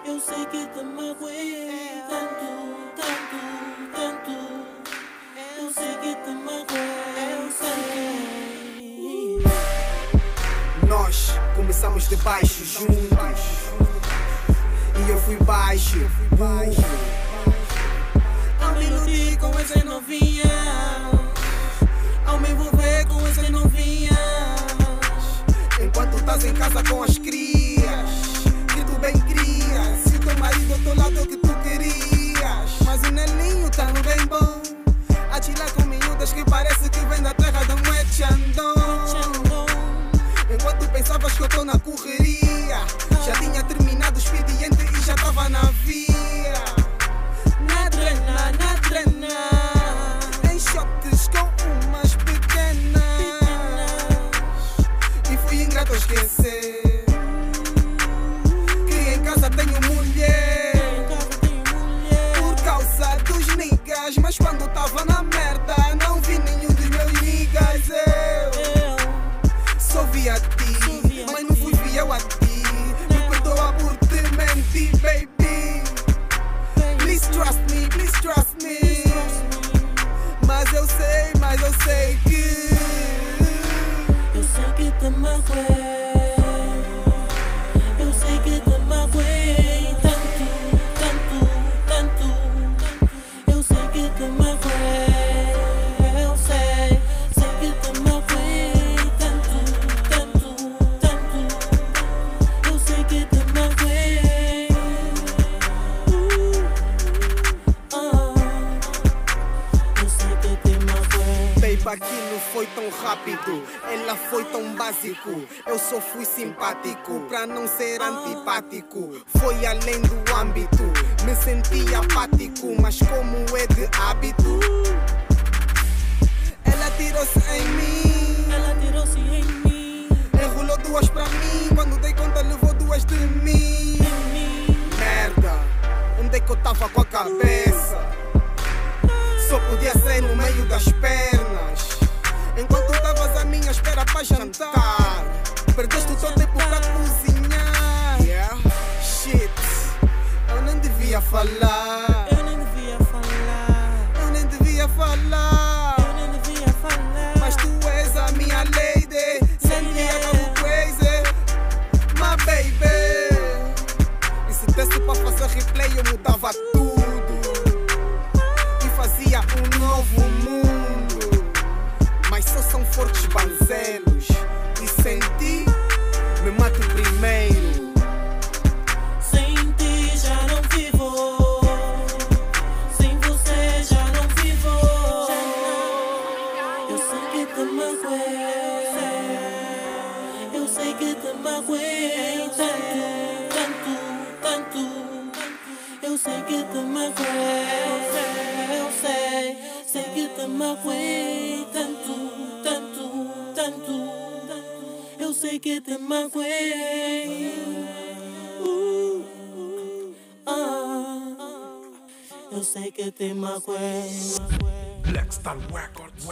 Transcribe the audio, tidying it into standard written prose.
Eu sei que te magoei tanto, tanto, tanto. Eu sei que te magoei, eu sei. Nós começamos de baixo juntos e eu fui baixo, burro. Ao me iludir com essa novinha, ao me envolver com essa novinha. Enquanto estás em casa com as crias, que tu bem crias. Se o teu marido ao teu lado é o que tu querias, mas o nelinho tá no bem bom, a chilar com miúdas que parece que vem da terra de Muechandon. Enquanto pensavas que eu tô na correria, já tinha terminado o expediente e já tava na via. Na drena, em shots com umas pequenas, e fui ingrato a esquecer que em casa tenho mulher, por causa dos niggas. Mas quando tava na merda não vi nenhum dos meus niggas. Eu só vi a ti, mas não fui fiel a ti. Me perdoa por te mentir, baby. Please trust me, please trust me. Mas eu sei que eu sei que te magoei. Eu sei que te magoei tanto, tanto, tanto. Eu sei que te magoei. Eu sei que te magoei tanto, tanto, tanto. Eu sei que te magoei. Eu sei que te magoei. baby, aquilo foi tão rápido, ela foi tão básico. Eu só fui simpático pra não ser antipático. Foi além do âmbito, me senti apático, mas como é de hábito, ela tirou-se em mim. Ela tirou-se em mim. Enrolou duas pra mim, quando dei conta levou duas de mim. Merda, onde é que eu tava com a cabeça? Só podia ser no meio das pernas. Enquanto estavas à minha espera para jantar, perdeste o teu tempo para cozinhar. Yeah, shit, eu nem devia falar. Eu nem devia falar. Eu nem devia falar. Eu nem devia falar. Mas tu és a minha lady, sempre acabo crazy, my baby. E se desse para fazer replay eu mudava tudo e fazia um novo mundo. Mas só são fortes banzelos, e sem ti me mato primeiro. Sem ti já não vivo. Sem você já não vivo. Eu sei que te magoei. Eu sei que te magoei tanto, tanto, tanto. Eu sei que te magoei. Eu sei que te magoei tanto, tanto, tanto. Eu sei que te magoei. Eu sei que te magoei. Black Star Records.